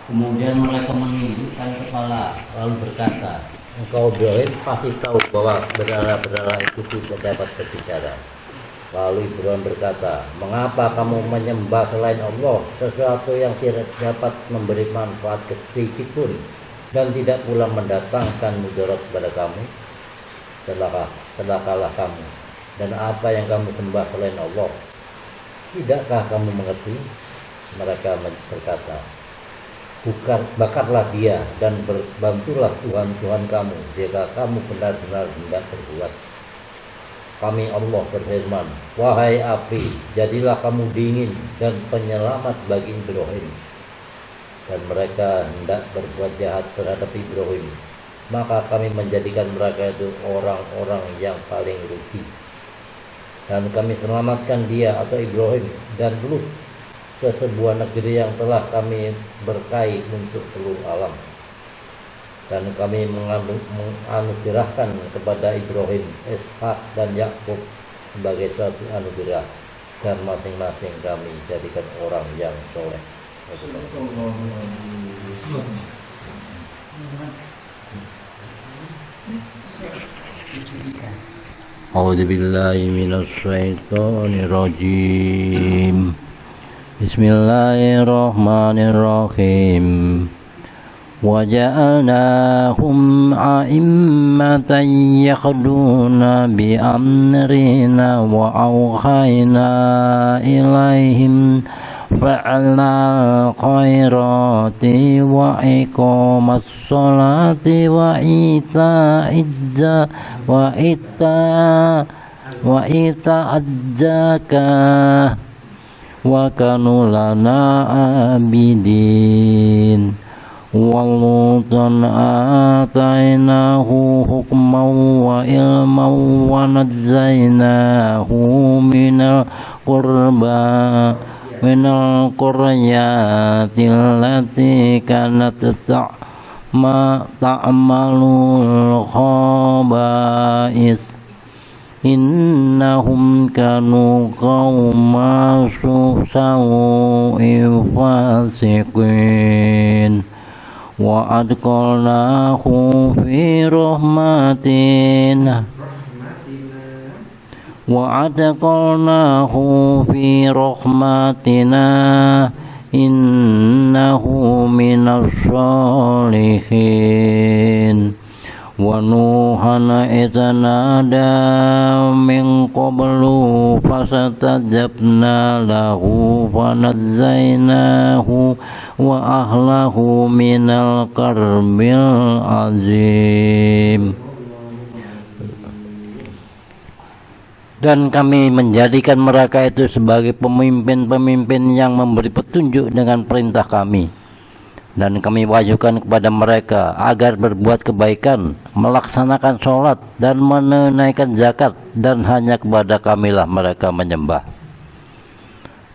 Kemudian mereka menundukkan kepala lalu berkata, engkau Ibrahim pasti tahu bahwa berhala-berhala itu tidak dapat berbicara. Lalu Ibrahim berkata, mengapa kamu menyembah selain Allah sesuatu yang tidak dapat memberi manfaat sedikit pun dan tidak pula mendatangkan mudarat kepada kamu? Celakalah kamu dan apa yang kamu sembah selain Allah. Tidakkah kamu mengerti? Mereka berkata, bakarlah dia dan bantulah Tuhan kamu jika kamu benar-benar hendak berbuat. Kami Allah berfirman, wahai api, jadilah kamu dingin dan penyelamat bagi Ibrahim. Dan mereka hendak berbuat jahat terhadap Ibrahim, maka kami menjadikan mereka itu orang-orang yang paling rugi. Dan kami selamatkan dia atau Ibrahim dan Lut ke sebuah negeri yang telah kami berkahi untuk seluruh alam. Dan kami menganugerahkan kepada Ibrahim, Ishak dan Yakub sebagai suatu anugerah, dan masing-masing kami jadikan orang yang soleh. A'udzu billahi minasy syaithanir rajim. Bismillahirrahmanirrahim. وَجَعَلْنَاهُمْ أَئِمَّةً يَهْدُونَ بِأَمْرِنَا وَأَوْحَيْنَا إِلَيْهِمْ فَعَلَ الْخَيْرَاتِ وَإِقَامَ الصَّلَاةِ وَإِيتَاءَ الزَّكَاةِ وَكَانُوا لَنَا عَابِدِينَ وَلُوطًا آتَيْنَاهُ حُكْمًا وَعِلْمًا وَنَجَّيْنَاهُ من القريات التي كانت تعمل الخبائث إنهم كانوا قوم سوء فاسقين وأدخلناه في رحمتنا إنه من الصالحين ونوحا إذ نادى من قبل فاستجبنا له فنجيناه وأهله من الكرب العظيم. Dan kami menjadikan mereka itu sebagai pemimpin-pemimpin yang memberi petunjuk dengan perintah kami. Dan kami wahyukan kepada mereka agar berbuat kebaikan, melaksanakan sholat dan menunaikan zakat, dan hanya kepada kamilah mereka menyembah.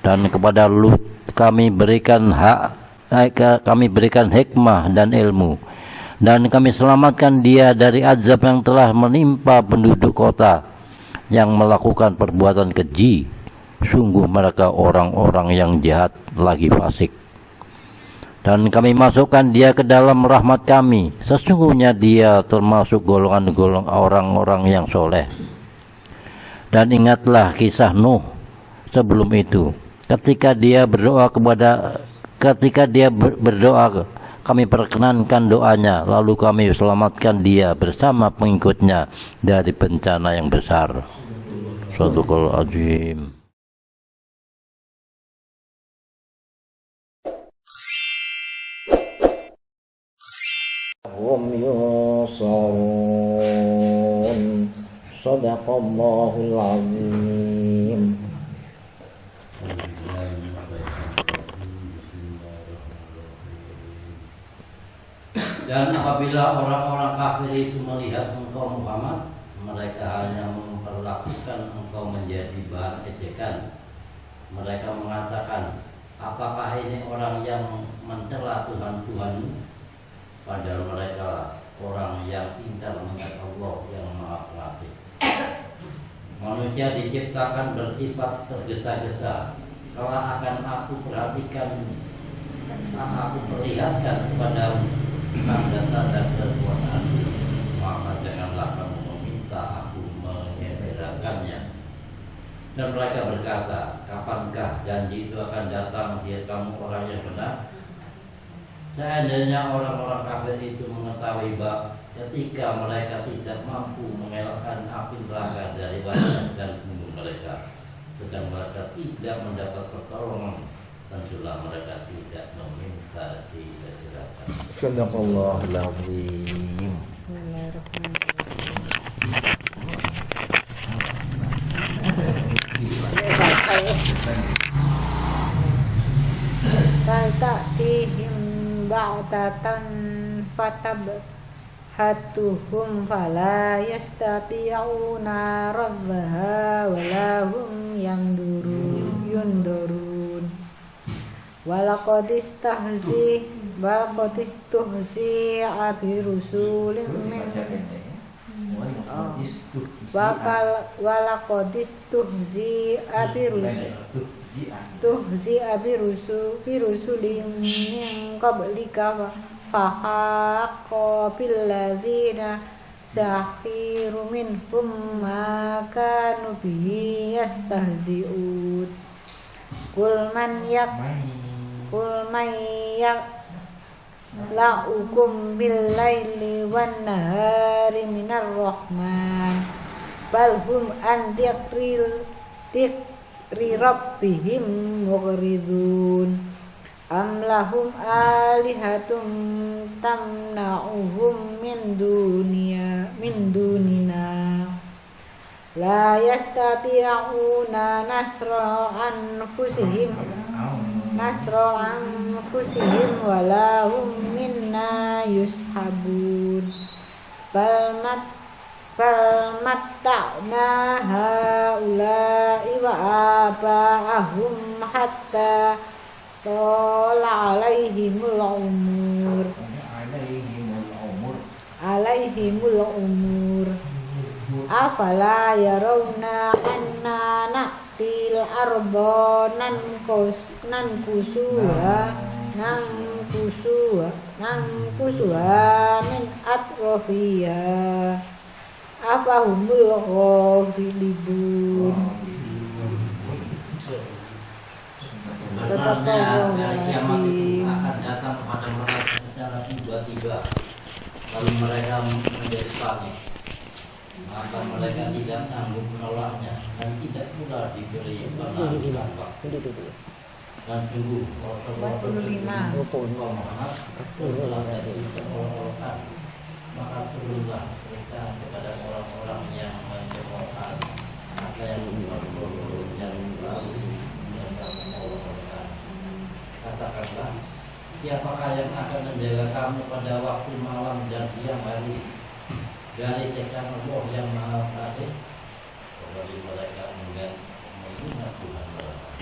Dan kepada Lut kami berikan hikmah dan ilmu, dan kami selamatkan dia dari azab yang telah menimpa penduduk kota yang melakukan perbuatan keji. Sungguh mereka orang-orang yang jahat lagi fasik. Dan kami masukkan dia ke dalam rahmat kami. Sesungguhnya dia termasuk golongan-golongan orang-orang yang soleh. Dan ingatlah kisah Nuh sebelum itu. Ketika dia berdoa, kami perkenankan doanya, lalu kami selamatkan dia bersama pengikutnya dari bencana yang besar. Shadaqal azim. Hum yusarun. Shadaqallahul azim. Dan apabila orang-orang kafir itu melihat engkau Muhammad, mereka hanya memperlakukan engkau menjadi bahan ejekan. Mereka mengatakan, apakah ini orang yang mencela Tuhan-Tuhanmu? Padahal mereka orang yang ingkar mengingat Allah yang Maha Pengasih. Manusia diciptakan bersifat tergesa-gesa. Kelak akan aku perhatikan Aku perlihatkan kepadamu tanda-tanda kekuasaan, maka janganlah kamu meminta aku menyegerakannya. Dan mereka berkata, kapankah janji itu akan datang jika kamu orang yang benar? Seandainya orang-orang kafir itu mengetahui bahwa ketika mereka tidak mampu mengelakkan api neraka dari wajah dan punggung mereka, sedang mereka tidak mendapat pertolongan, tentulah mereka tidak meminta disegerakan. Sadaqallahul azim. Ta'tihim ba'tatan fatabhatuhum fala yastati'una raddaha walahum yundurun walaqad istuhzi'a birusulin min walaqad istuhzi'a birusulin min qablika fahaqqa bil ladzina sakhiru minhum ma kanu bihi yastahzi'un Qul man la'ukum bil laili wan nahari minar rahman bal hum an dhikri rabbihim mughridun am lahum alihatum tamna'uhum min dunina la yastati'una nasra anfusihim wala hum minna yushabun bal matta'na haula'i wa aba'ahum hatta tala alaihimul umur afala yarawna anna na'til arda nankusuha min atrofiha afahumul ghafilun. Sebenarnya hari kiamat itu akan datang kepada mereka secara tiba-tiba, lalu mereka menjadi panik, maka mereka tidak sanggup menolaknya dan tidak pula diberi penangguhan waktu. Dan sungguh maka turunlah mereka kepada orang-orang yang mendoakan apa yang yang lalu yang kamu lakukan. Katakanlah, siapakah yang akan menjaga kamu pada waktu malam dan siang hari dari cekam Allah yang Maha Kasih? Kepada mereka mengingat Tuhan mereka.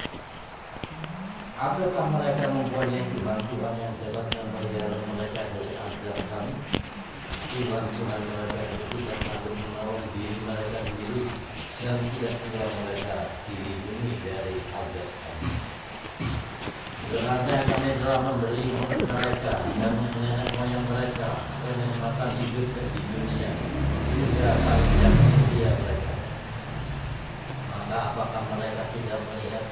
Apakah mereka mempunyai Tuhan yang jelas dan berjalan mereka dari azab kami? Tuhan mereka itu tidak sanggup menolong diri mereka sendiri dan tidak pula mereka dilindungi dari azab kami. Sebenarnya kami telah memberi mereka dan nenek moyang mereka kenikmatan hidup di dunia juga kami yang setia mereka. Maka apakah mereka tidak melihat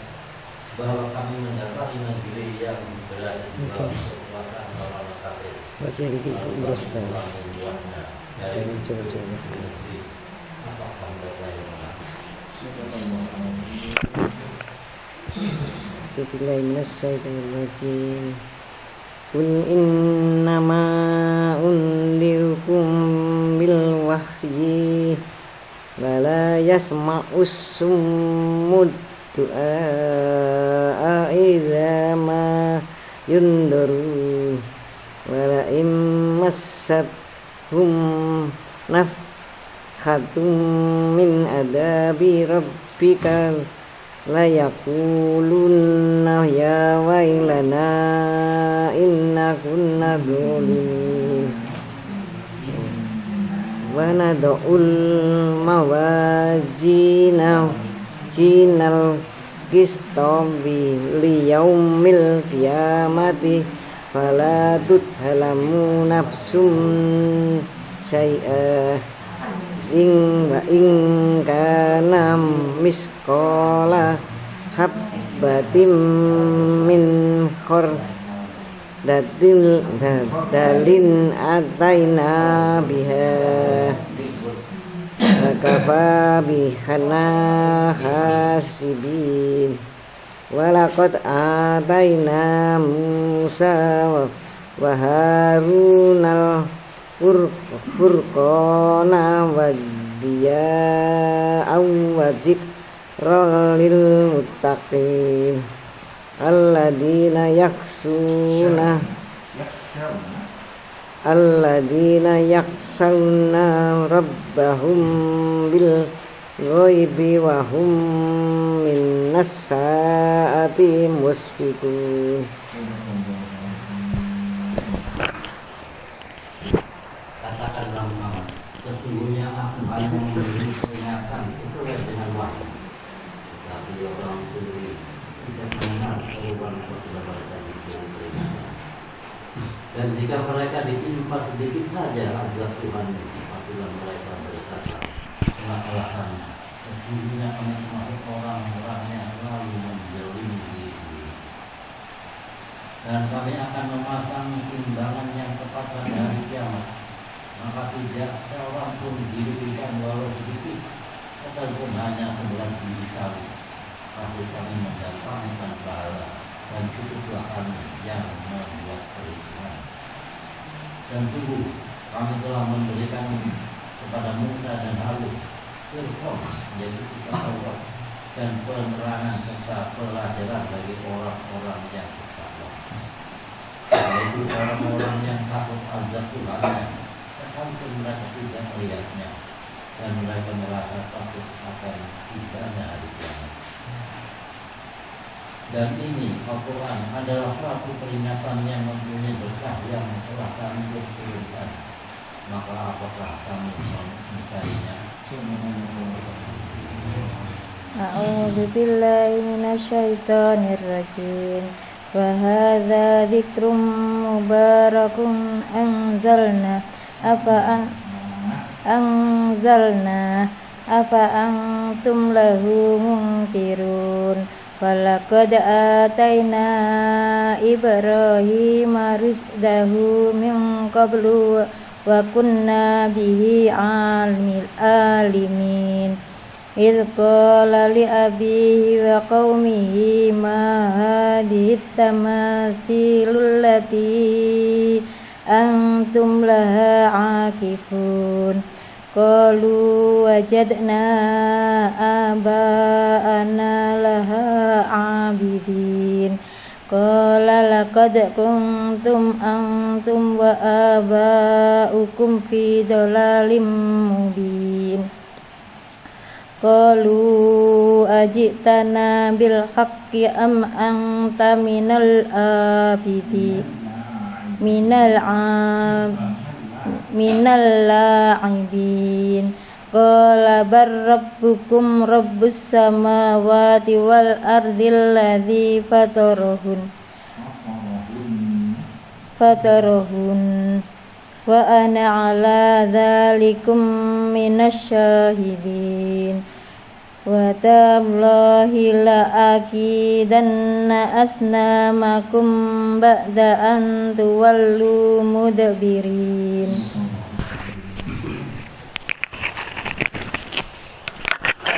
bahwa kami mendatangi negeri yang berada di bawah kekuasaan orang kafir? Baca lagi terus bang. Dari coba-coba. Apakah mereka yang Billahi minasyaitonir rajim. Qul innama undirukum bil wahyi wa la yasma'us summud du'a idza ma yundarun wa la immassahum nafhatum min adabi rabbika la yaqulunna ya wailana inna kunna dzalimin wa nad'ul mawazina jinal qistabi li yaumil qiyamati fala tudhalamu nafsum syai'ah in kana misqala habbatin min khardalin ataina biha kafa bihana hasibin walaqad ataina Musa wa Harunal furqana wa diya'a wa dzikra lil muttaqin alladzina yakhshawna rabbahum bil ghaibi wa hum minnas saati musfiqun. Katakanlah Muhammad, sesungguhnya aku hanya memberi peringatan sesuai dengan wahyu. Tapi orang sendiri tidak mengenal perubahan setelah mereka diberi peringatan. Dan jika mereka ditimpa sedikit saja azab Tuhan, apabila mereka berkata, celaka-celakanya, sesungguhnya kami termasuk orang-orang yang selalu menzalimi diri. Dan kami akan memasang timbangan yang tepat pada hari kiamat. Maka tidak seorang pun dirugikan walau sedikit, sekalipun hanya 11 biji kali. Pasti kami mendatangkan pahala, dan cukuplah kami yang membuat perhitungan. Dan sungguh kami telah memberikan kepada Musa dan Harun Firqon, yaitu kitab Taurat, dan penerangan serta pelajaran bagi orang-orang yang bertakwa, yaitu orang-orang yang takut azab Tuhan, sekalipun mereka tidak melihatnya, dan mereka merasa takut akan tidaknya hari kiamat. Dan ini Al-Quran adalah suatu peringatan yang mempunyai berkah yang telah kami turunkan. Maka apakah kamu mengingkarinya? A'udzu billahi minasyaitonir rajim. Wa hadza dzikrum mubarakun anzalna afa antum lahu munkirun. Walaqad ataina Ibrahima rusdahu min qablu wa kunna bihi alimin. Idh qala li abihi wa qaumihi ma hadhihi tamathilul lati antum laha akifun. Qalu wajadna aba'ana laha abidin. Qala laqad kuntum antum wa aba'ukum fi dhalalim mubin. Qalu ajitana bil haqqi am anta minal abidin minal la'ibin. Qala bar rabbukum rabbus samawati wal ardil ladzi fatarahun wa ana ala dzalikum minasyahidin. Wa tallahi la akidanna asnamakum ba'da an tuwallu mudbirin.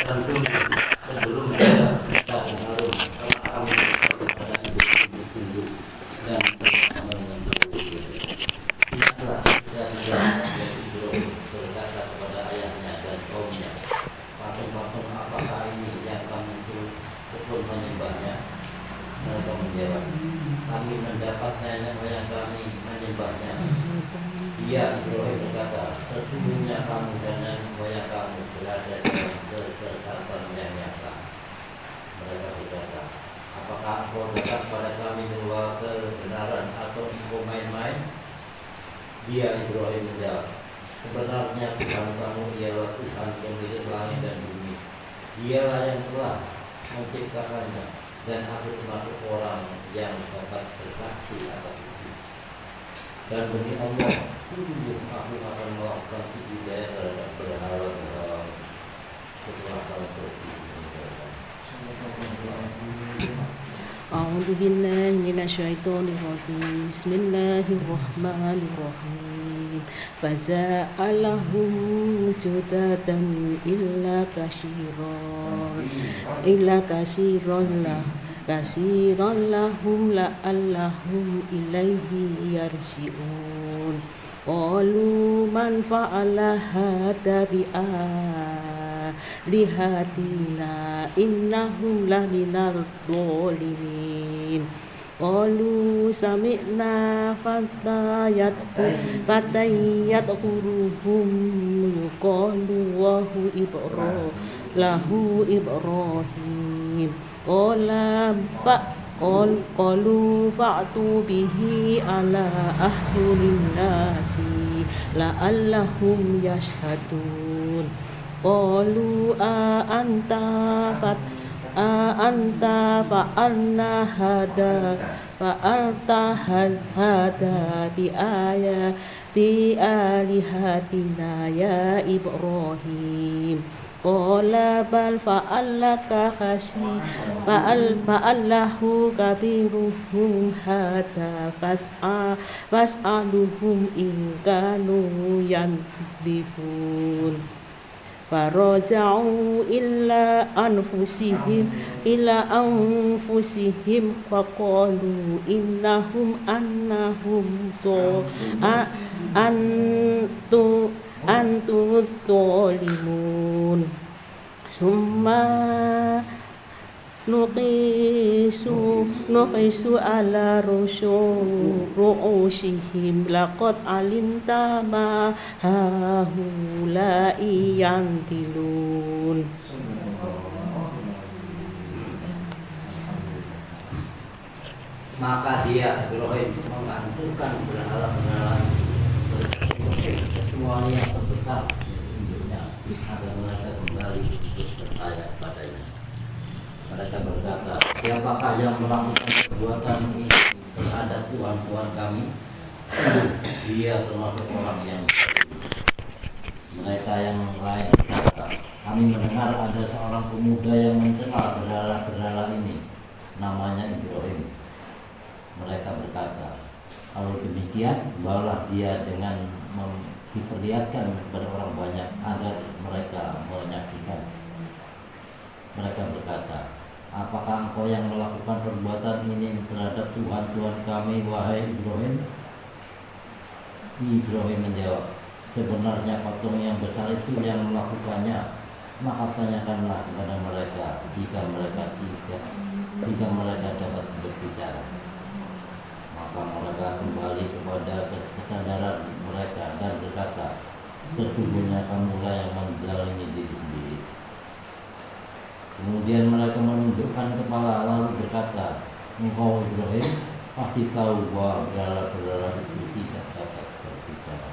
Tentu sebelum kita Harun kami kepada ibu dan ingatlah ketika berkata kepada ayahnya dan kaumnya, patung-patung apakah ini yang kamu pun menyembahnya? Mereka menjawab, kami mendapat nenek moyang kami menyembahnya. Dia Ibrahim berkata, sesungguhnya kamu dan nenek moyang kamu berada dalam kesesatan yang nyata. Mereka berkata, apakah engkau datang pada kami membawa kebenaran atau engkau main-main? Dia Ibrahim menjawab, sebenarnya Tuhan kamu ialah Tuhan pemilik langit dan bumi. Dialah yang telah menciptakannya, dan aku termasuk orang yang dapat bersaksi atas itu. Dan demi Allah, sungguh aku akan melakukan budidaya terhadap berhala setelah kamu pergi. أعوذ بالله من الشيطان الرجيم بسم الله الرحمن الرحيم فجاء لهم جددا إلا كثيرا لهم لعلهم إليه يرجعون قالوا من فعل هذا بآلهتنا إنه لمن الظالمين قالوا سمعنا فتى يذكرهم يقال له إبراهيم قالوا فأتوا به على أعين الناس لعلهم يشهدون قالوا أأنت فعلنا هذا بآلهتنا يا إبراهيم قال بل فعله كبيرهم هذا فاسألهم إن كانوا ينطقون فرجعوا إلى أنفسهم فقالوا إنهم أنتم الظالمون ثم نقيس على رؤوسهم لقد علمت ما هؤلاء ينطقون. Maka dia Ibrahim menghancurkan berhala-berhala semuanya yang terbesar hidupnya agar mereka kembali percaya padanya. Mereka berkata, siapakah yang melakukan perbuatan ini terhadap Tuhan kami? Dia termasuk orang yang mereka yang lain berkata, kami mendengar ada seorang pemuda yang mencela berhala-berhala ini, namanya Ibrahim. Mereka berkata, kalau demikian, bawalah dia dengan diperlihatkan kepada orang banyak agar mereka menyaksikan. Mereka berkata, apakah engkau yang melakukan perbuatan ini terhadap Tuhan kami, wahai Ibrahim? Ibrahim menjawab, sebenarnya patung yang besar itu yang melakukannya. Maka tanyakanlah kepada mereka jika mereka dapat berbicara. Maka mereka kembali kepada kesadaran mereka dan berkata, sesungguhnya kamulah yang menzalimi diri sendiri. Kemudian mereka menundukkan kepala lalu berkata, engkau Ibrahim pasti tahu bahwa berhala-berhala itu tidak dapat berbicara.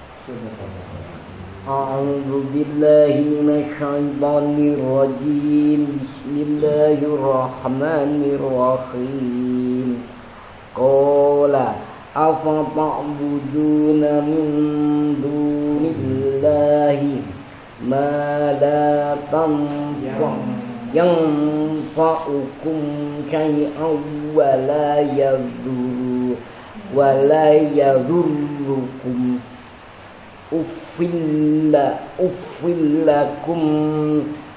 A'udzu billahi minasyaitonir rajim. Bismillahirrahmanirrahim. Qala afata'buduna min dunillahi ma la yanfa'ukum syai'an wa la yadurrukum uffillakum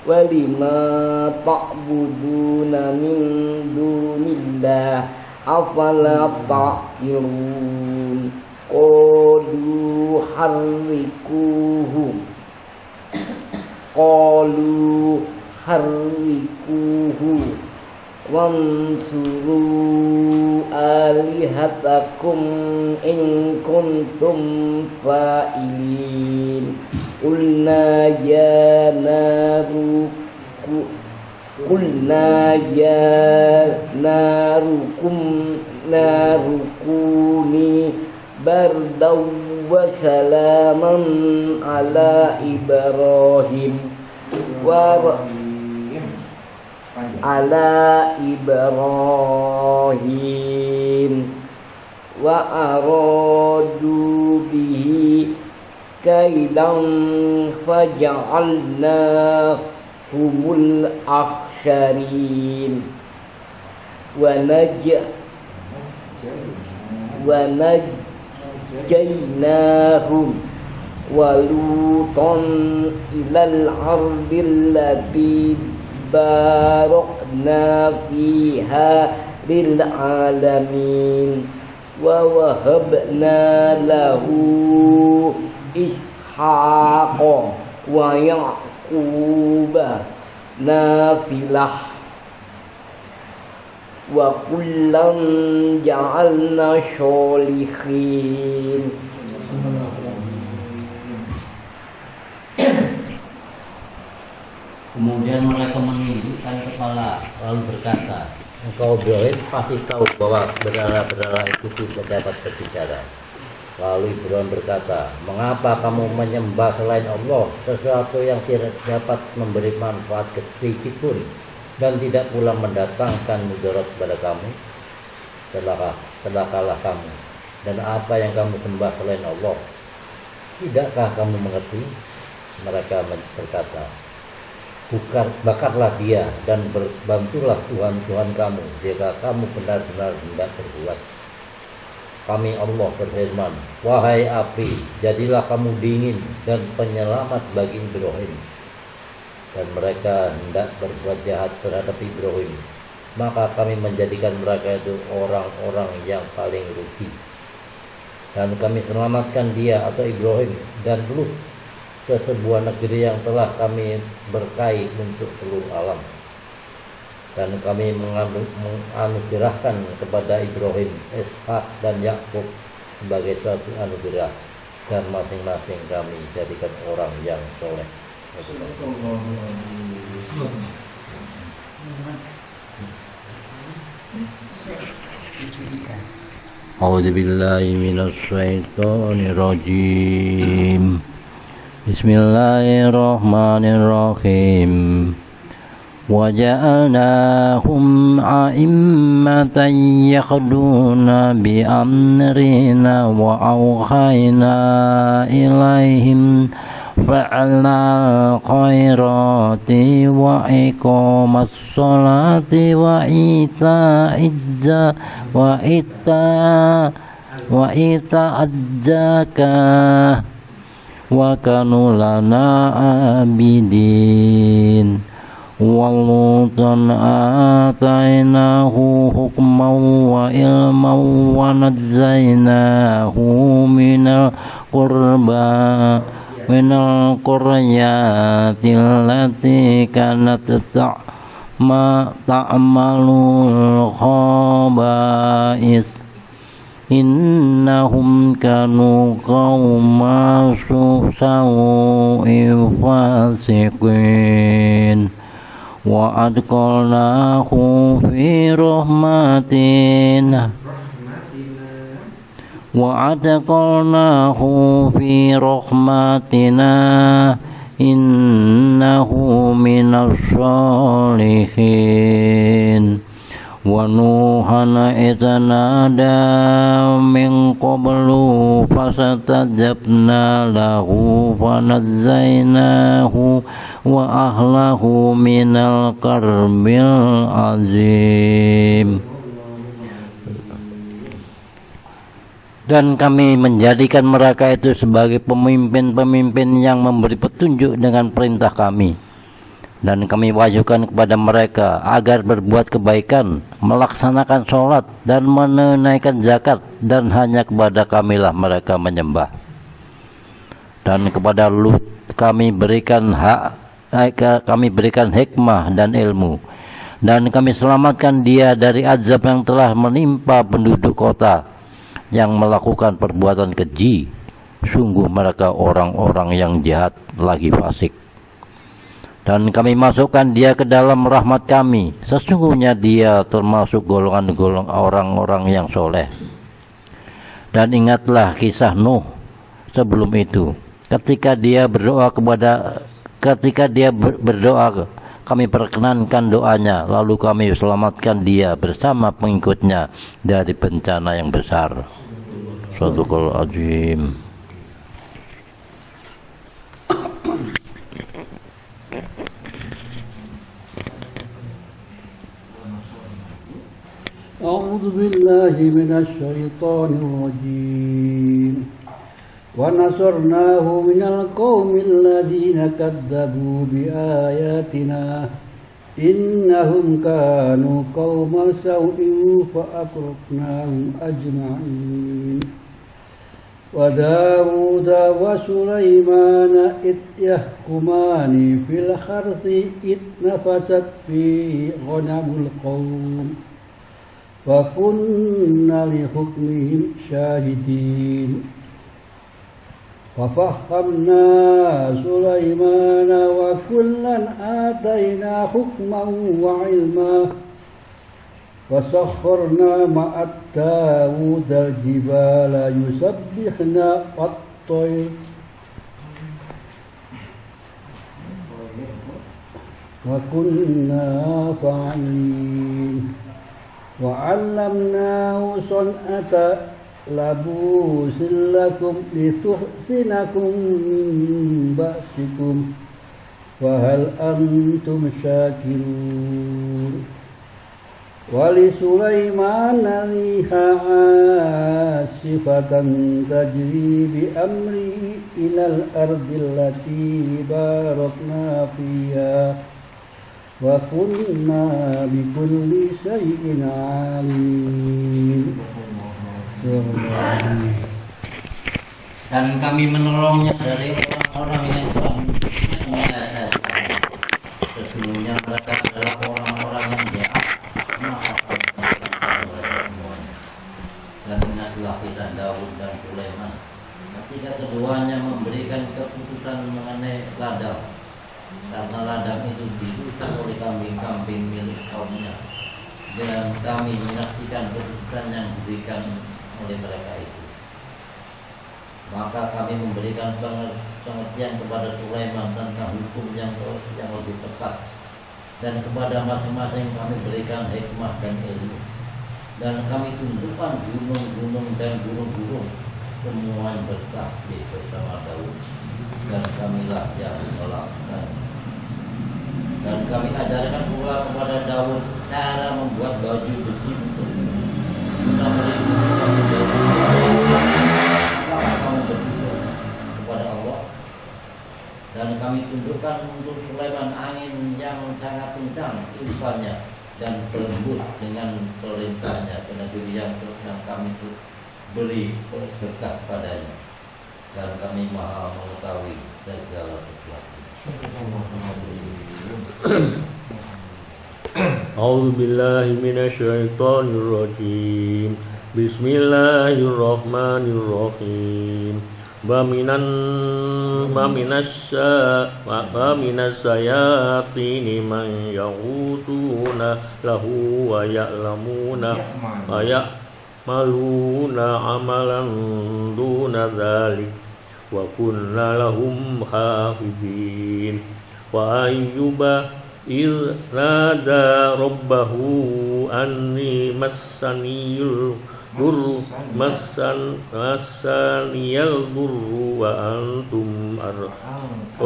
walima ta'buduna min dunillahi afala ta'qilun. Qalu harrikuhu wansuru alihatakum in kuntum fa'ilin. Qulna ya narukuni bardaw wa salaman ala Ibrahim wa aradu bihi kaidan faja'alnahumul akhsarin wa najjaynahum wa lutan ilal ardil lati barakna fiha lil alamin wa wahabna lahu ishaqa wa yaquba nafilah wa kullan ja'alna sholihin. Kemudian mereka menundukkan kepala lalu berkata, engkau Ibrahim pasti tahu bahwa berhala-berhala itu tidak dapat berbicara. Lalu Ibrahim berkata, mengapa kamu menyembah selain Allah sesuatu yang tidak dapat memberi manfaat sedikit pun dan tidak pula mendatangkan mudarat kepada kamu? Celakalah kamu dan apa yang kamu sembah selain Allah. Tidakkah kamu mengerti? Mereka berkata, bakarlah dia dan berbantulah Tuhan kamu jika kamu benar-benar hendak berbuat. Kami Allah berfirman, wahai api, jadilah kamu dingin dan penyelamat bagi Ibrahim. Dan mereka hendak berbuat jahat terhadap Ibrahim, maka kami menjadikan mereka itu orang-orang yang paling rugi. Dan kami selamatkan dia atau Ibrahim dan Lut ke sebuah negeri yang telah kami berkahi untuk seluruh alam. Dan kami menganugerahkan kepada Ibrahim, Ishak dan Yakub sebagai suatu anugerah, dan masing-masing kami jadikan orang yang soleh. A'udzubillahi minasyaitonirrajim. Bismillahirrahmanirrahim. وَجَعَلْنَاهُمْ أَئِمَّةً يَهْدُونَ بِأَمْرِنَا وَأَوْحَيْنَا إِلَيْهِمْ فَعَلْنَا الْخَيْرَاتِ وَإِقَامَ الصَّلَاةِ وَإِيتَاءَ الزَّكَاةِ وَكَانُوا لَنَا عَابِدِينَ وَلُوطًا آتَيْنَاهُ حُكْمًا وَعِلْمًا وَنَجَّيْنَاهُ من القريات التي كانت تعمل الخبائث إنهم كانوا قوما سوء فاسقين وأدخلناه في رحمتنا إنه من الصالحين ونوحا إذ نادى من قبل فاستجبنا له فنجيناه وأهله من الكرب العظيم. Dan kami menjadikan mereka itu sebagai pemimpin-pemimpin yang memberi petunjuk dengan perintah kami. Dan kami wajukan kepada mereka agar berbuat kebaikan, melaksanakan sholat dan menunaikan zakat, dan hanya kepada kamilah mereka menyembah. Dan kepada Lut kami berikan hikmah dan ilmu, dan kami selamatkan dia dari azab yang telah menimpa penduduk kota yang melakukan perbuatan keji. Sungguh mereka orang-orang yang jahat lagi fasik. Dan kami masukkan dia ke dalam rahmat kami. Sesungguhnya dia termasuk golongan-golongan orang-orang yang soleh. Dan ingatlah kisah Nuh sebelum itu, ketika dia berdoa kami perkenankan doanya, lalu kami selamatkan dia bersama pengikutnya dari bencana yang besar. Shadaqal azim. أعوذ بالله من الشيطان الرجيم ونصرناه من القوم الذين كذبوا بآياتنا إنهم كانوا قوما سوء فأغرقناهم أجمعين وداود وسليمان إذ يحكمان في الحرث إذ نفست فيه غنم القوم وكنا لحكمهم شاهدين ففهمنا سليمان وكلا آتينا حكما وعلما وسخرنا مع داود الجبال يسبحن والطير وكنا فاعلين وعلمناه صنعة لبوس لكم لتحسنكم من بأسكم فهل أنتم شاكرون ولسليمان ريحا عاصفة تجري بأمره إلى الأرض التي باركنا فيها وكنا بكل شيء عليم. Dan kami menolongnya dari orang-orang yang telah mengajar. Sesungguhnya mereka adalah orang-orang yang jahat. Dan ingatlah kita Daud dan Sulaiman ketika keduanya memberikan keputusan mengenai ladang, karena ladang itu dirusak oleh kambing-kambing milik kaumnya, dan kami menyaksikan keputusan yang diberikan oleh mereka itu. Maka kami memberikan pengertian kepada Sulaiman tentang hukum yang lebih tepat, dan kepada masing-masing kami berikan hikmah dan ilmu. Dan kami tundukkan gunung-gunung dan gunung-gunung semua bertakbir bersama Daud, dan kamilah yang melakukan. Dan kami ajarkan pula kepada Daud cara membuat baju besi untuk kamu berdoa kepada Allah. Dan kami tundukkan untuk Sulaiman angin yang sangat kencang tiupannya dan lembut dengan perintahnya ke negeri yang kami beri berkat padanya. Dan kami maha mengetahui segala sesuatu. A'udzu billahi minasyaitonir rajim. Bismillahirrahmanirrahim. Wa minas sayatini man ya'uduna lahu wa ya'lamuna wa ya'maluna amalan duna dzalik wa kunna lahum hafizin. Wa ayyuba idh nada rabbahu anni massaniyal durru wa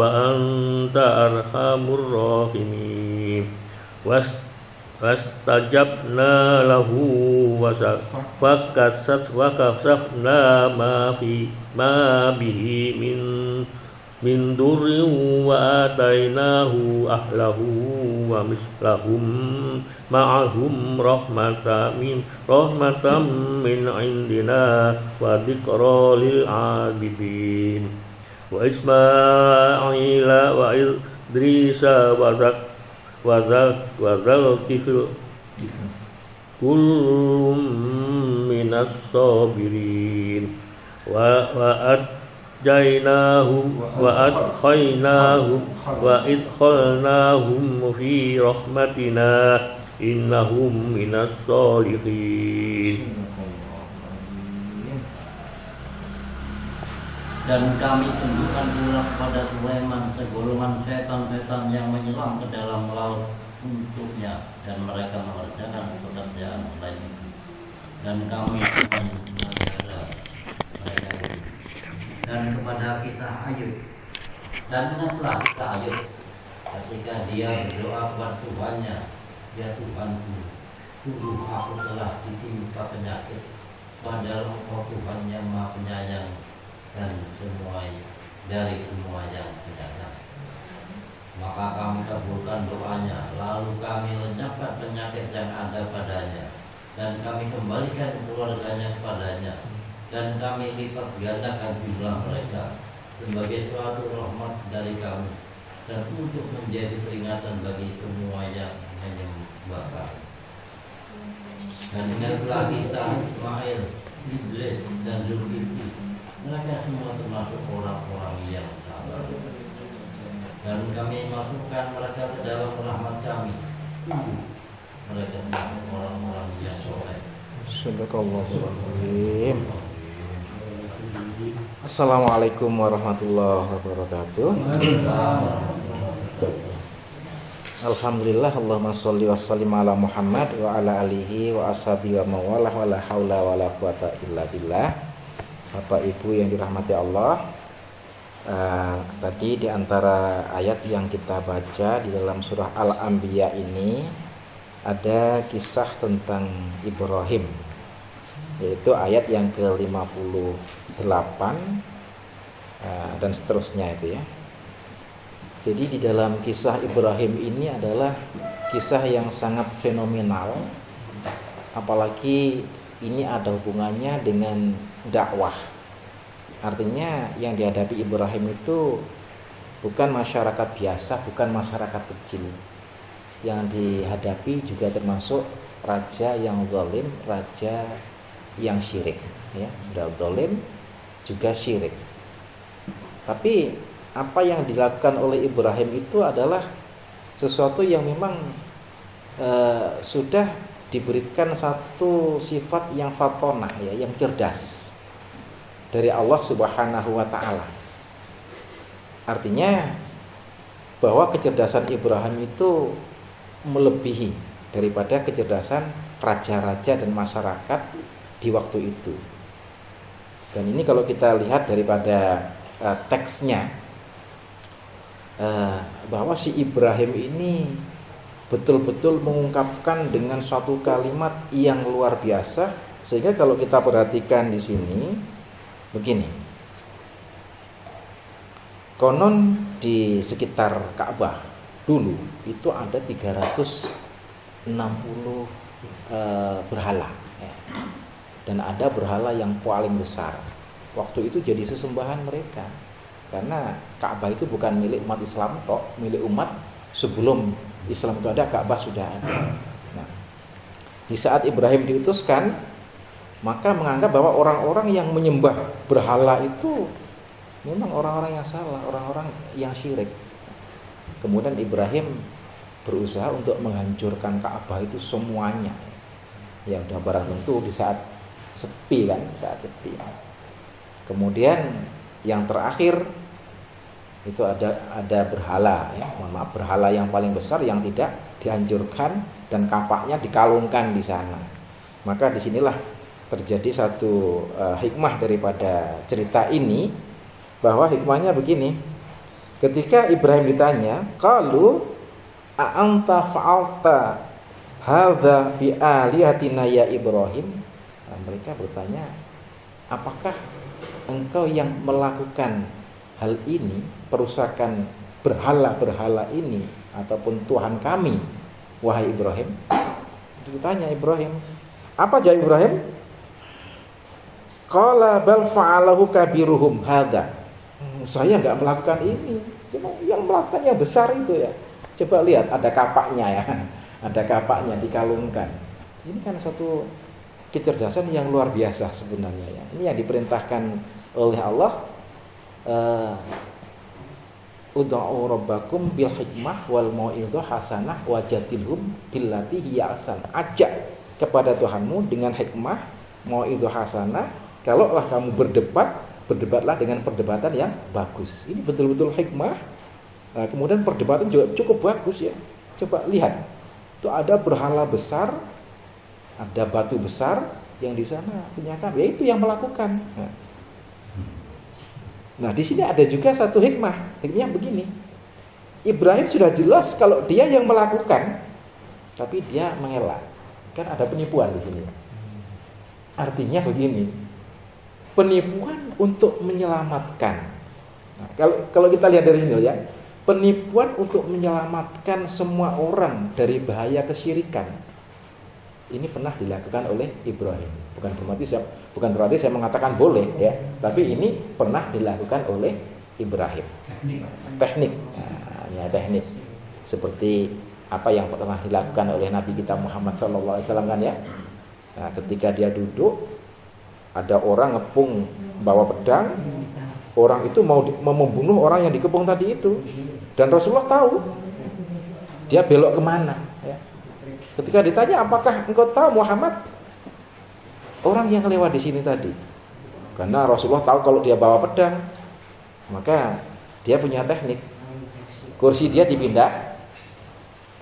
anta arhamur rahimin. Wastajabna lahu wa kasafna ma bihi min durrin wa atainahu ahlahu wa mislahum ma'ahum rahmatan min indina wa dzikra lil abidin. Wa Ismaila wa Idrisa wa Zalkifil kullum minas sabirin wa adkhalnahum fi rahmatina innahum minas solihin. Dan kami tunjukkan pula kepada Sulaiman segolongan setan-setan yang menyelam ke dalam laut untuknya, dan mereka mengerjakan pekerjaan selain itu. Dan kami akan menjaga mereka itu. Dan kepada kisah Ayub, dan ingatlah kisah Ayub ketika dia berdoa kepada Tuhannya, ya Tuhanku, dulu aku telah ditimpa penyakit, padahal Engkau Tuhan yang Maha Penyayang dan semua dari semua yang penyayang. Maka kami kabulkan doanya, lalu kami lenyapkan penyakit yang ada padanya, dan kami kembalikan keluarganya kepadanya, dan kami lipat gandakan jumlah mereka sebagai suatu rahmat dari kami, dan untuk menjadi peringatan bagi semua yang menyembah kami. Dan ingatlah kisah Ismail, Idris, dan Zulkifli. Mereka semua termasuk orang-orang yang sabar. Dan kami masukkan mereka ke dalam rahmat kami. Mereka termasuk orang-orang yang soleh. Subhanallahirrahmanirrahim. Assalamualaikum warahmatullahi wabarakatuh. Alhamdulillah, Allahumma sholli wa sallim ala Muhammad wa ala alihi wa ashabihi wa mawalah wa la haula wa la quwata illa billah. Bapak Ibu yang dirahmati Allah, tadi di antara ayat yang kita baca di dalam surah Al-Anbiya ini ada kisah tentang Ibrahim, yaitu ayat yang ke-58 dan seterusnya itu ya. Jadi di dalam kisah Ibrahim ini adalah kisah yang sangat fenomenal, apalagi ini ada hubungannya dengan dakwah. Artinya yang dihadapi Ibrahim itu bukan masyarakat biasa, bukan masyarakat kecil. Yang dihadapi juga termasuk raja yang zalim, raja yang syirik, ya, sudah zalim juga syirik. Tapi apa yang dilakukan oleh Ibrahim itu adalah sesuatu yang memang sudah diberikan satu sifat yang fatonah, ya, yang cerdas dari Allah Subhanahu wa ta'ala. Artinya bahwa kecerdasan Ibrahim itu melebihi daripada kecerdasan raja-raja dan masyarakat di waktu itu. Dan ini kalau kita lihat daripada teksnya, bahwa si Ibrahim ini betul-betul mengungkapkan dengan suatu kalimat yang luar biasa, sehingga kalau kita perhatikan di sini begini. Konon di sekitar Ka'bah dulu itu ada 360 berhala, ya. Dan ada berhala yang paling besar. Waktu itu jadi sesembahan mereka, karena Ka'bah itu bukan milik umat Islam kok, milik umat sebelum Islam itu ada, Ka'bah sudah ada. Nah, di saat Ibrahim diutuskan, maka menganggap bahwa orang-orang yang menyembah berhala itu memang orang-orang yang salah, orang-orang yang syirik. Kemudian Ibrahim berusaha untuk menghancurkan Ka'bah itu semuanya. Ya udah barang tentu di saat sepi kan, saat sepi. Kemudian yang terakhir itu ada berhala, ya, berhala yang paling besar yang tidak dihancurkan dan kapaknya dikalungkan di sana. Maka disinilah terjadi satu hikmah daripada cerita ini, bahwa hikmahnya begini. Ketika Ibrahim ditanya, qalu a'anta fa'alta hadza bi alihatina ya Ibrahim, nah, mereka bertanya, apakah engkau yang melakukan hal ini, perusakan berhala-berhala ini ataupun Tuhan kami, wahai Ibrahim? Ditanya Ibrahim, apa jawab Ibrahim? Qala bal fa'alahu kabiruhum hadza. Saya enggak melakukan ini, cuma yang melakukan yang besar itu ya. Coba lihat, ada kapaknya ya. Ada kapaknya dikalungkan. Ini kan suatu kecerdasan yang luar biasa sebenarnya ya. Ini yang diperintahkan oleh Allah, ud'u rabbakum bil hikmah wal mau'izah hasanah wajadilhum billati hiya ahsan. Ajak kepada Tuhanmu dengan hikmah, mau'izah hasanah. Kalaulah kamu berdebat berdebatlah dengan perdebatan yang bagus. Ini betul-betul hikmah. Nah, kemudian perdebatan juga cukup bagus ya. Coba lihat, itu ada berhala besar, ada batu besar yang di sana punya kami, yaitu yang melakukan. Nah, di sini ada juga satu hikmah. Hikmahnya begini. Ibrahim sudah jelas kalau dia yang melakukan, tapi dia mengelak. Kan ada penipuan di sini. Artinya begini. Penipuan untuk menyelamatkan. Nah, kalau kita lihat dari sini ya, penipuan untuk menyelamatkan semua orang dari bahaya kesyirikan. Ini pernah dilakukan oleh Ibrahim. Bukan berarti saya mengatakan boleh ya, tapi ini pernah dilakukan oleh Ibrahim. Teknik. Nah, ya teknik. Seperti apa yang pernah dilakukan oleh Nabi kita Muhammad SAW kan ya. Nah, ketika dia duduk, ada orang ngepung bawa pedang, orang itu mau membunuh orang yang dikepung tadi itu, dan Rasulullah tahu dia belok kemana ya. Ketika ditanya, apakah engkau tahu Muhammad orang yang lewat di sini tadi? Karena Rasulullah tahu kalau dia bawa pedang, maka dia punya teknik. Kursi dia dipindah,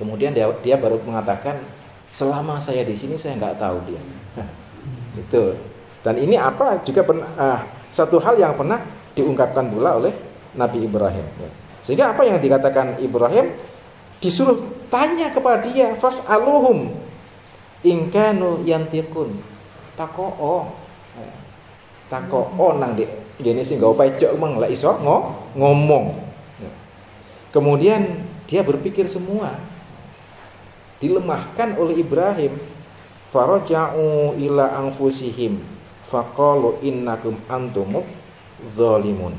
kemudian dia baru mengatakan, selama saya di sini saya nggak tahu dia. Itu. Dan ini apa juga satu hal yang pernah diungkapkan pula oleh Nabi Ibrahim. Sehingga apa yang dikatakan Ibrahim, disuruh tanya kepada dia, fas'aluhum in kanu yantiqun. Tako'o nang di dene sing gawe pecok meng lek iso ngomong. Kemudian dia berpikir semua dilemahkan oleh Ibrahim. Faraja'u ila anfusihim faqalu innakum antumuz zalimun.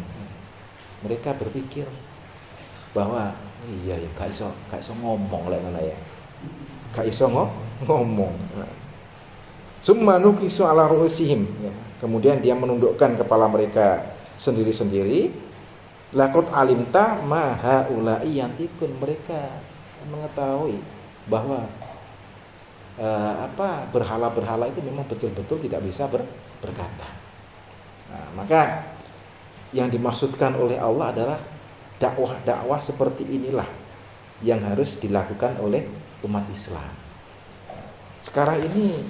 Mereka berpikir bahwa iya ya gak iso ngomong lek ngono ya. Gak iso ngomong. Summa nukisu ala ru'usihim. Kemudian dia menundukkan kepala mereka sendiri-sendiri. Laqad alimta ma haula'i yantikun. Mereka mengetahui bahwa berhala-berhala itu memang betul-betul tidak bisa berkata. Nah, maka yang dimaksudkan oleh Allah adalah dakwah seperti inilah yang harus dilakukan oleh umat Islam. Sekarang ini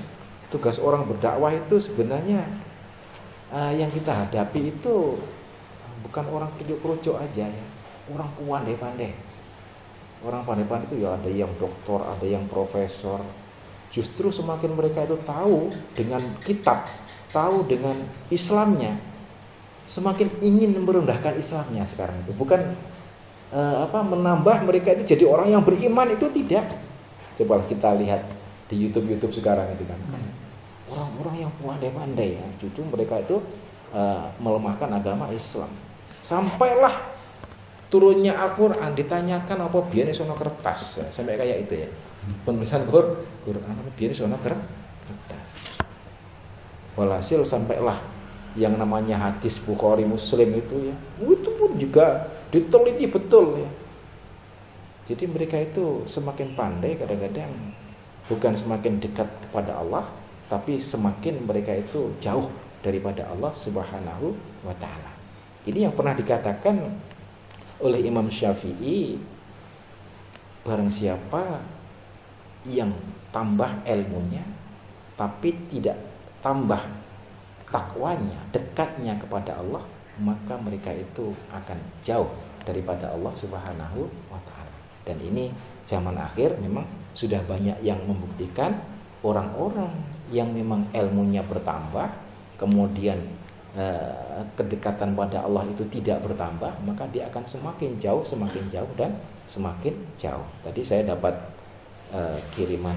tugas orang berdakwah itu sebenarnya yang kita hadapi itu bukan orang kerucuk-kerucuk aja ya, orang pandai-pandai. Orang pandai-pandai itu ya ada yang doktor, ada yang profesor. Justru semakin mereka itu tahu dengan kitab, tahu dengan Islamnya, semakin ingin merendahkan Islamnya sekarang itu. Bukan menambah mereka itu jadi orang yang beriman, itu tidak. Coba kita lihat di YouTube sekarang itu kan. Orang-orang yang pandai-pandai ya, justru mereka itu melemahkan agama Islam. Sampailah turunnya Al-Quran ditanyakan apa biyen sono kertas ya, sampai kayak itu ya. Penulisan Quran biyen sono kertas. Walhasil sampailah yang namanya hadis Bukhari Muslim itu ya, itu pun juga diteliti betul ya. Jadi mereka itu semakin pandai kadang-kadang bukan semakin dekat kepada Allah, tapi semakin mereka itu jauh daripada Allah Subhanahu wa taala. Ini yang pernah dikatakan oleh Imam Syafi'i, barang siapa yang tambah ilmunya tapi tidak tambah takwanya, dekatnya kepada Allah, maka mereka itu akan jauh daripada Allah Subhanahu wa taala. Dan ini zaman akhir memang sudah banyak yang membuktikan orang-orang yang memang ilmunya bertambah, kemudian kedekatan pada Allah itu tidak bertambah, maka dia akan semakin jauh dan semakin jauh. Tadi saya dapat kiriman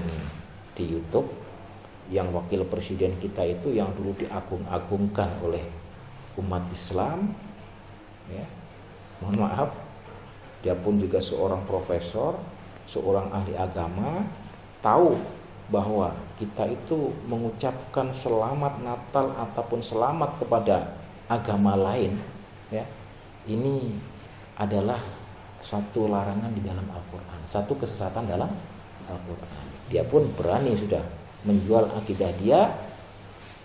di YouTube yang wakil presiden kita itu yang dulu diagung-agungkan oleh umat Islam ya. Mohon maaf, dia pun juga seorang profesor, seorang ahli agama, tahu bahwa kita itu mengucapkan selamat Natal ataupun selamat kepada agama lain ya, ini adalah satu larangan di dalam Al-Quran, satu kesesatan dalam Al-Quran. Dia pun berani sudah menjual akidah dia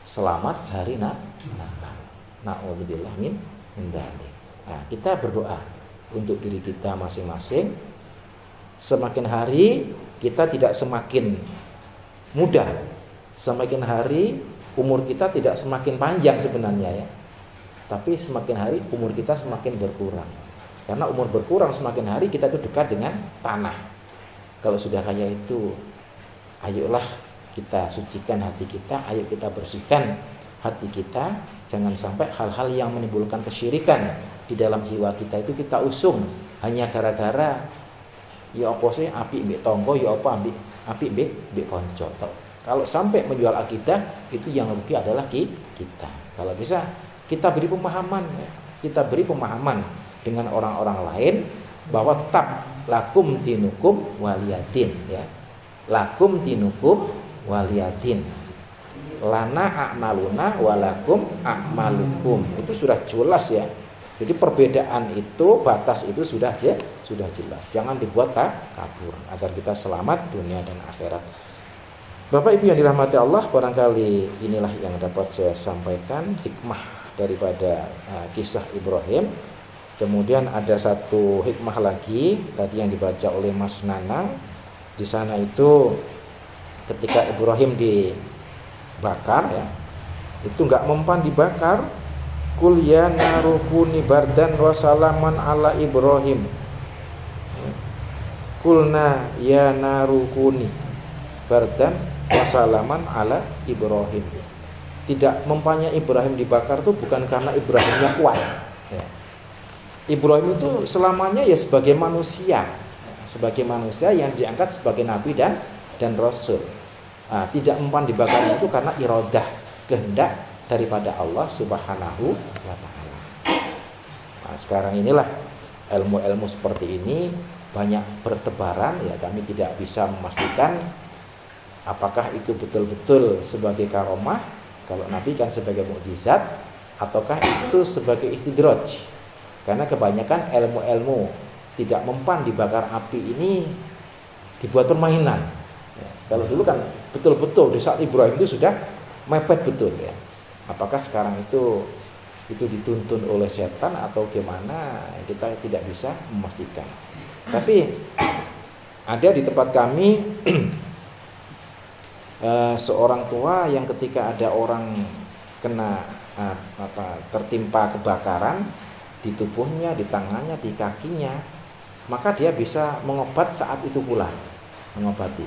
selamat hari Natal. Na'udzubillah min dzalik. Nah, kita berdoa untuk diri kita masing-masing. Semakin hari kita tidak semakin muda, semakin hari umur kita tidak semakin panjang sebenarnya ya. Tapi semakin hari umur kita semakin berkurang. Karena umur berkurang semakin hari kita itu dekat dengan tanah. Kalau sudah kayak itu, ayolah kita sucikan hati kita, ayo kita bersihkan hati kita. Jangan sampai hal-hal yang menimbulkan kesyirikan di dalam jiwa kita itu kita usung hanya gara-gara ya apa sih api mbek tonggo, ya apa api mbek konco. Kalau sampai menjual akidah, itu yang rugi adalah kita. Kalau bisa kita beri pemahaman, dengan orang-orang lain bahwa tetap lakum dinukum waliyadin ya. Lakum dinukum waliyadin. Lana a'maluna walakum a'malukum. Itu sudah jelas ya. Jadi perbedaan itu, batas itu sudah jelas. Jangan dibuat kabur agar kita selamat dunia dan akhirat. Bapak Ibu yang dirahmati Allah, barangkali inilah yang dapat saya sampaikan hikmah daripada kisah Ibrahim. Kemudian ada satu hikmah lagi tadi yang dibaca oleh Mas Nanang. Di sana itu ketika Ibrahim dibakar ya, itu enggak mempan dibakar. Kul ya narukuni bardan wa salaman ala Ibrahim. Kulna ya narukuni bardan wa salaman ala Ibrahim. Tidak mempannya Ibrahim dibakar itu bukan karena Ibrahimnya kuat ya. Ibrahim itu selamanya ya sebagai manusia yang diangkat sebagai nabi dan rasul. Tidak mempan dibakarnya itu karena iradah, kehendak daripada Allah Subhanahu wa taala. Nah, sekarang inilah ilmu-ilmu seperti ini banyak bertebaran ya, kami tidak bisa memastikan apakah itu betul-betul sebagai karomah, kalau Nabi kan sebagai mukjizat, ataukah itu sebagai istidraj. Karena kebanyakan ilmu-ilmu tidak mempan dibakar api ini dibuat permainan ya. Kalau dulu kan betul-betul di saat Ibrahim itu sudah mepet betul ya. Apakah sekarang itu dituntun oleh setan atau gimana, kita tidak bisa memastikan. Tapi ada di tempat kami seorang tua yang ketika ada orang kena tertimpa kebakaran di tubuhnya, di tangannya, di kakinya, maka dia bisa mengobat saat itu pula, mengobati.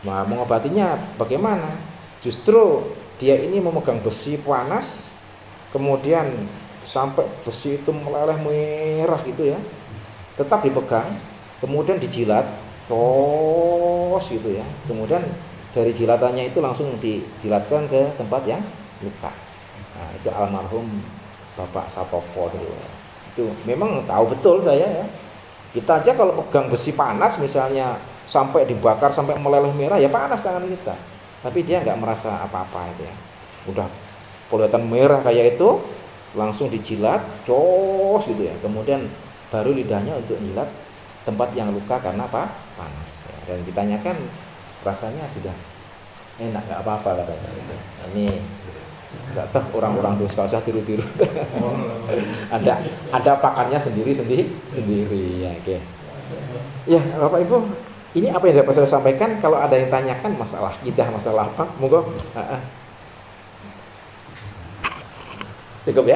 Nah, mengobatinya bagaimana? Justru dia ini memegang besi panas, kemudian sampai besi itu meleleh merah gitu ya, tetap dipegang, kemudian dijilat, tos gitu ya, kemudian dari jilatannya itu langsung dijilatkan ke tempat yang luka. Nah, itu almarhum Bapak Satopo itu memang tahu betul saya ya. Kita aja kalau pegang besi panas misalnya sampai dibakar sampai meleleh merah ya panas tangan kita. Tapi dia nggak merasa apa-apa itu ya. Udah kelihatan merah kayak itu langsung dijilat, cos gitu ya. Kemudian baru lidahnya untuk jilat tempat yang luka karena apa? Panas. Ya. Dan ditanyakan rasanya sudah enak, nggak apa-apa katanya. Nah, ini nggak tahu orang-orang tuh nggak usah tiru-tiru. ada pakarnya sendiri ya. Oke. Ya Bapak Ibu, ini apa yang dapat saya sampaikan. Kalau ada yang tanyakan masalah akidah, masalah apa, monggo. Cukup ya.